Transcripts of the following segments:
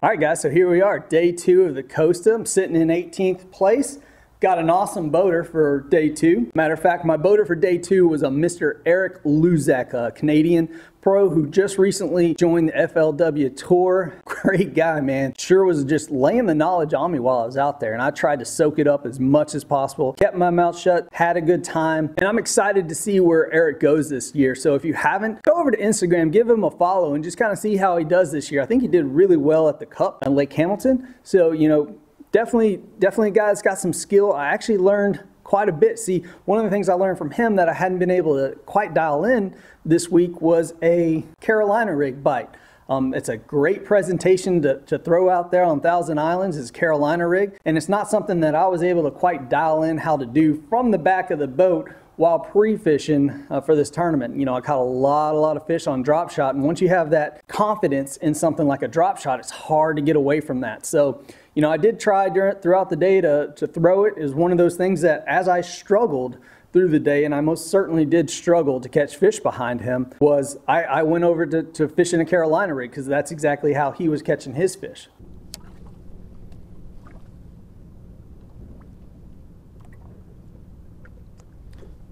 All right, guys, so here we are, day 2 of the Costa. I'm sitting in 18th place. Got an awesome boater for day 2. Matter of fact, my boater for day 2 was a Mr. Eric Luzak, a Canadian pro who just recently joined the FLW Tour. Great guy, man. Sure was just laying the knowledge on me while I was out there, and I tried to soak it up as much as possible. Kept my mouth shut, had a good time, and I'm excited to see where Eric goes this year. So if you haven't, go over to Instagram, give him a follow, and just kind of see how he does this year. I think he did really well at the Cup on Lake Hamilton. So, you know, definitely a guy that's got some skill. I actually learned quite a bit. See, one of the things I learned from him that I hadn't been able to quite dial in this week was a Carolina rig bite. It's a great presentation to throw out there on Thousand Islands, is Carolina rig, and it's not something that I was able to quite dial in how to do from the back of the boat while pre-fishing for this tournament. You know, I caught a lot of fish on drop shot, and once you have that confidence in something like a drop shot, it's hard to get away from that. So, you know, I did try throughout the day to throw it. It was one of those things that as I struggled through the day, and I most certainly did struggle to catch fish behind him, was I went over to fishing a Carolina rig, because that's exactly how he was catching his fish.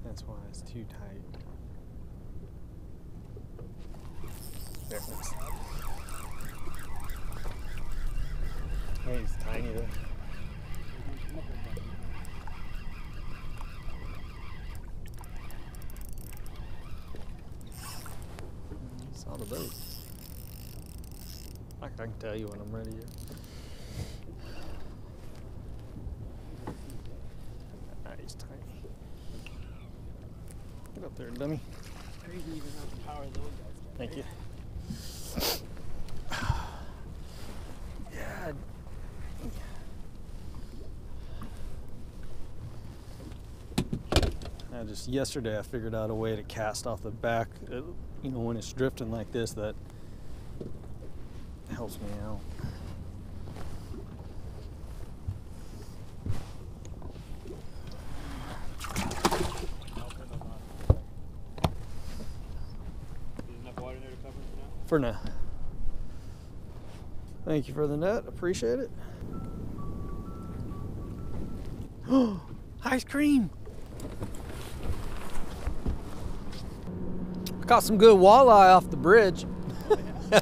That's why it's too tight. There. Oh, he's tiny though. Saw the boat. I can tell you when I'm ready here. Ah, he's tiny. Get up there, dummy. Thank you. Yeah. Just yesterday I figured out a way to cast off the back, you know, when it's drifting like this, that helps me out. For now. Thank you for the net, appreciate it. Oh, ice cream! Caught some good walleye off the bridge.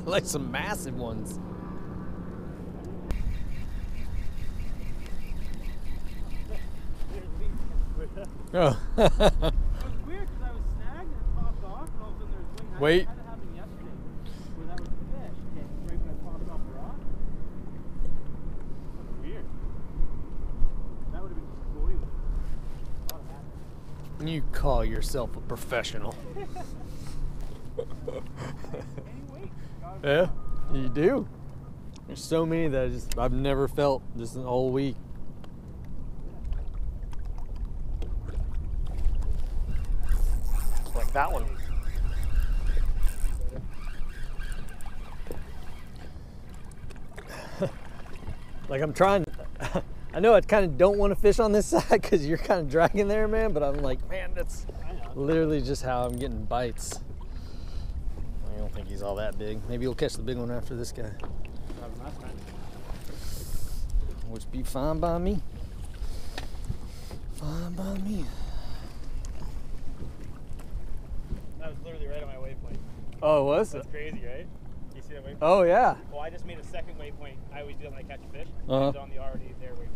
Like some massive ones. Oh. It was weird because I was snagged and it popped off, and all of a sudden there was wind. Wait. That happened yesterday, where that was the fish. Okay, right when I popped off the rock. That's weird. That would have been Goby. A lot of that. You call yourself a professional. Yeah, you do. There's so many that I've never felt this whole week. Like that one. Like I'm trying, I know I kind of don't want to fish on this side because you're kind of dragging there, man, but I'm like, man, that's literally just how I'm getting bites. I don't think he's all that big. Maybe he'll catch the big one after this guy. Which be fine by me. Fine by me. That was literally right on my waypoint. Oh, was it? That's crazy, right? You see that waypoint? Oh, yeah. Well, I just made a second waypoint. I always do that when I catch a fish. Uh-huh. It's on the already there waypoint.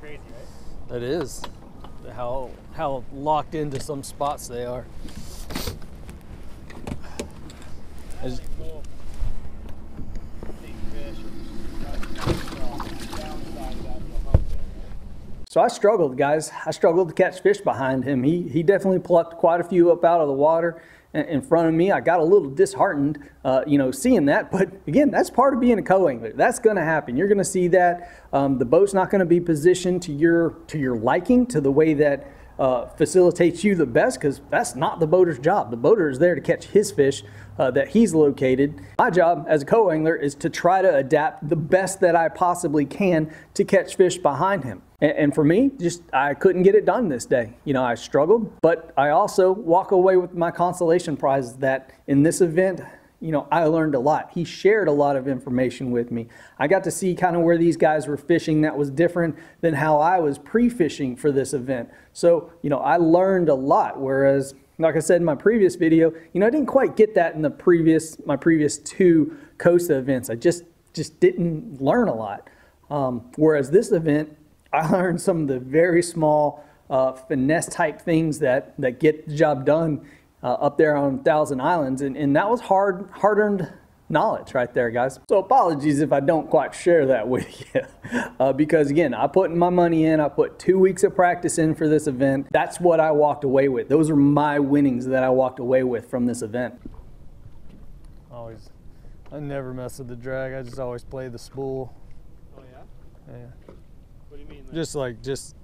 Crazy, right? It is. How locked into some spots they are. Cool. Big fish. So I struggled, guys. I struggled to catch fish behind him. He definitely plucked quite a few up out of the water in front of me. I got a little disheartened, you know, seeing that. But again, that's part of being a co-angler. That's going to happen. You're going to see that. The boat's not going to be positioned to your liking, to the way that facilitates you the best, because that's not the boater's job. The boater is there to catch his fish that he's located. My job as a co-angler is to try to adapt the best that I possibly can to catch fish behind him. And for me, I couldn't get it done this day. You know, I struggled, but I also walk away with my consolation prize that in this event, you know, I learned a lot. He shared a lot of information with me. I got to see kind of where these guys were fishing that was different than how I was pre-fishing for this event. So, you know, I learned a lot, whereas, like I said in my previous video, you know, I didn't quite get that in the my previous 2 Costa events. I just didn't learn a lot. Whereas this event, I learned some of the very small finesse type things that get the job done up there on 1,000 Islands, and that was hard-earned knowledge right there, guys. So apologies if I don't quite share that with you, because again, I put my money in, I put 2 weeks of practice in for this event. That's what I walked away with. Those are my winnings that I walked away with from this event. I never mess with the drag. I just always play the spool. Oh yeah? Yeah. What do you mean? Just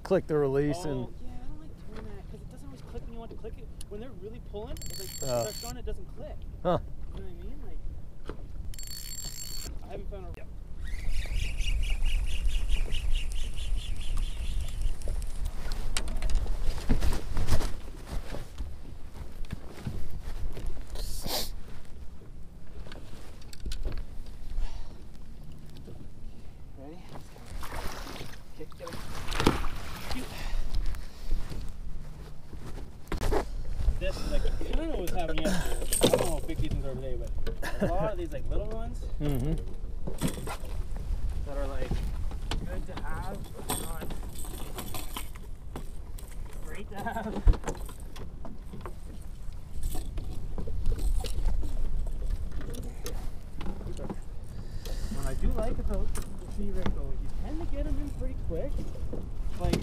click the release and. Yeah, I don't like doing that because it doesn't always click when you want to click it. When they're really pulling, it's like press on, it doesn't click. Huh. You know what I mean? Like, I haven't found a. Ready? Okay, get it. This is like, I don't know what's happening yesterday. I don't know how big these ones are today, but a lot of these like little ones that are like good to have, but not great to have. What I do like about the sea rig though, you tend to get them in pretty quick. Like,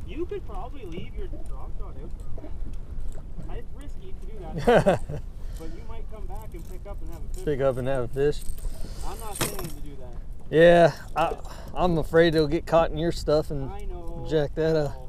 you could probably leave your drop shot out there. It's risky to do that, but you might come back and pick up and have a fish. Pick up and have a fish. I'm not saying to do that. Yeah, I'm afraid they'll get caught in your stuff and I know. jack that up.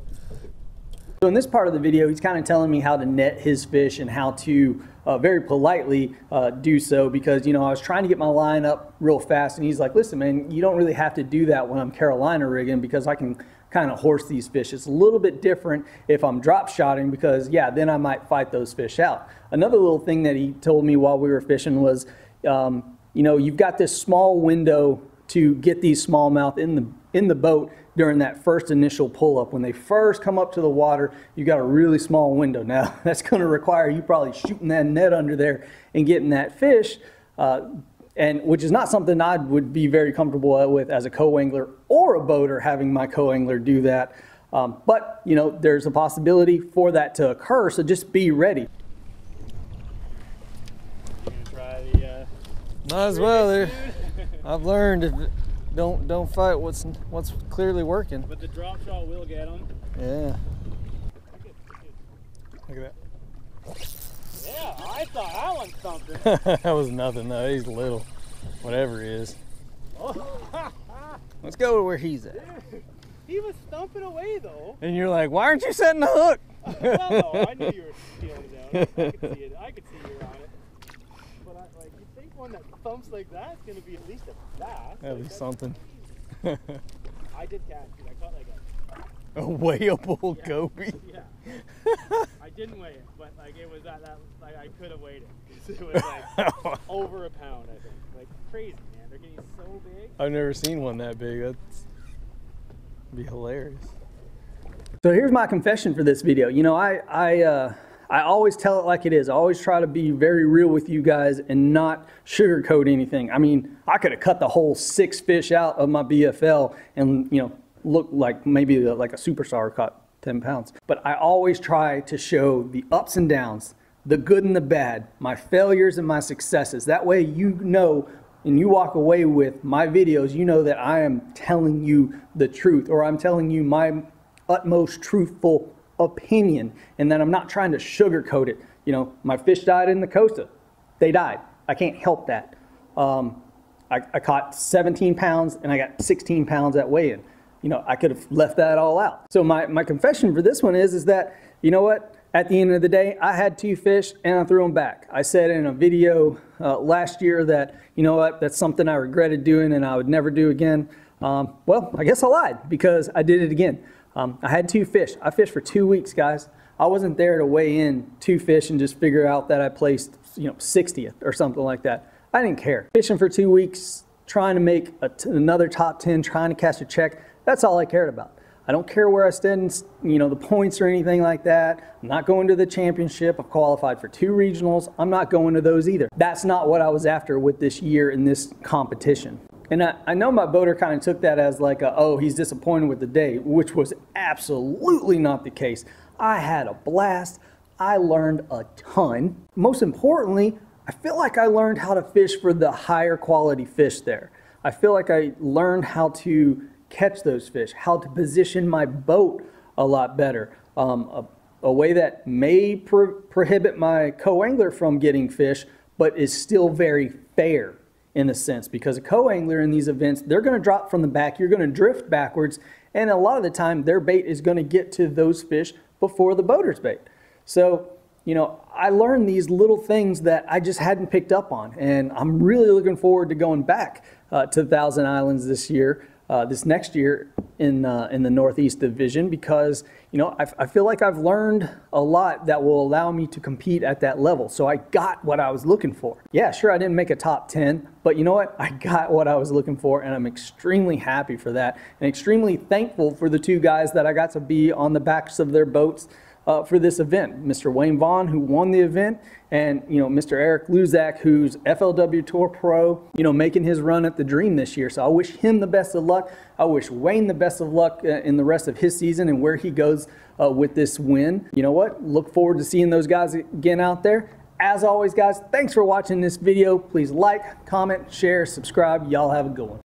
So in this part of the video, he's kind of telling me how to net his fish and how to very politely do so, because, you know, I was trying to get my line up real fast, and he's like, listen, man, you don't really have to do that when I'm Carolina rigging, because I can kind of horse these fish. It's a little bit different if I'm drop shotting, because yeah, then I might fight those fish out. Another little thing that he told me while we were fishing was, you know, you've got this small window to get these smallmouth in the boat during that first initial pull up. When they first come up to the water, you got a really small window. Now that's going to require you probably shooting that net under there and getting that fish, and which is not something I would be very comfortable with as a co-angler or a boater, having my co-angler do that. But, you know, there's a possibility for that to occur, so just be ready. You're gonna try the, Might as well. There, I've learned if don't fight what's clearly working. but the drop shot will get them. Yeah. Look at that. Yeah, I thought that was something. That was nothing though. He's little, whatever he is. Oh. Let's go to where he's at. He was stumping away though. And you're like, why aren't you setting the hook? Well, no, I knew you were feeling down. I could see it. I could see you on it. But like, you think one that thumps like that is going to be at least a bass. At least something. I did catch it. I caught like A weighable Goby. Yeah. I didn't weigh it, but like it was at that, like I could have weighed it. It was like over a pound, I think. Like crazy, man. They're getting so big. I've never seen one that big. That'd be hilarious. So here's my confession for this video. You know, I always tell it like it is. I always try to be very real with you guys and not sugarcoat anything. I mean, I could have cut the whole 6 fish out of my BFL and, you know, look like maybe like a superstar caught 10 pounds. But I always try to show the ups and downs, the good and the bad, my failures and my successes. That way you know, and you walk away with my videos, you know that I am telling you the truth, or I'm telling you my utmost truthful opinion, and that I'm not trying to sugarcoat it. You know, my fish died in the Costa. They died. I can't help that. I caught 17 pounds and I got 16 pounds at weigh-in. You know, I could have left that all out. So my confession for this one is that, you know what? At the end of the day, I had 2 fish and I threw them back. I said in a video last year that, you know what, that's something I regretted doing and I would never do again. Well, I guess I lied, because I did it again. I had 2 fish. I fished for 2 weeks, guys. I wasn't there to weigh in 2 fish and just figure out that I placed 60th or something like that. I didn't care. Fishing for 2 weeks, trying to make another top 10, trying to catch a check, that's all I cared about. I don't care where I stand, the points or anything like that. I'm not going to the championship. I've qualified for 2 regionals. I'm not going to those either. That's not what I was after with this year in this competition. And I know my boater kind of took that as like, oh, he's disappointed with the day, which was absolutely not the case. I had a blast. I learned a ton. Most importantly, I feel like I learned how to fish for the higher quality fish there. I feel like I learned how to catch those fish, how to position my boat a lot better. A way that may prohibit my co-angler from getting fish, but is still very fair in a sense, because a co-angler in these events, they're going to drop from the back, you're going to drift backwards, and a lot of the time their bait is going to get to those fish before the boater's bait. So, I learned these little things that I just hadn't picked up on, and I'm really looking forward to going back to Thousand Islands this year. This next year in the Northeast Division, because I feel like I've learned a lot that will allow me to compete at that level. So I got what I was looking for. Yeah, sure, I didn't make a top 10, but you know what? I got what I was looking for, and I'm extremely happy for that, and extremely thankful for the 2 guys that I got to be on the backs of their boats for this event. Mr. Wayne Vaughn, who won the event, and Mr. Eric Luzak, who's FLW Tour Pro, making his run at the Dream this year. So I wish him the best of luck. I wish Wayne the best of luck in the rest of his season and where he goes with this win. You know what? Look forward to seeing those guys again out there. As always, guys, thanks for watching this video. Please like, comment, share, subscribe. Y'all have a good one.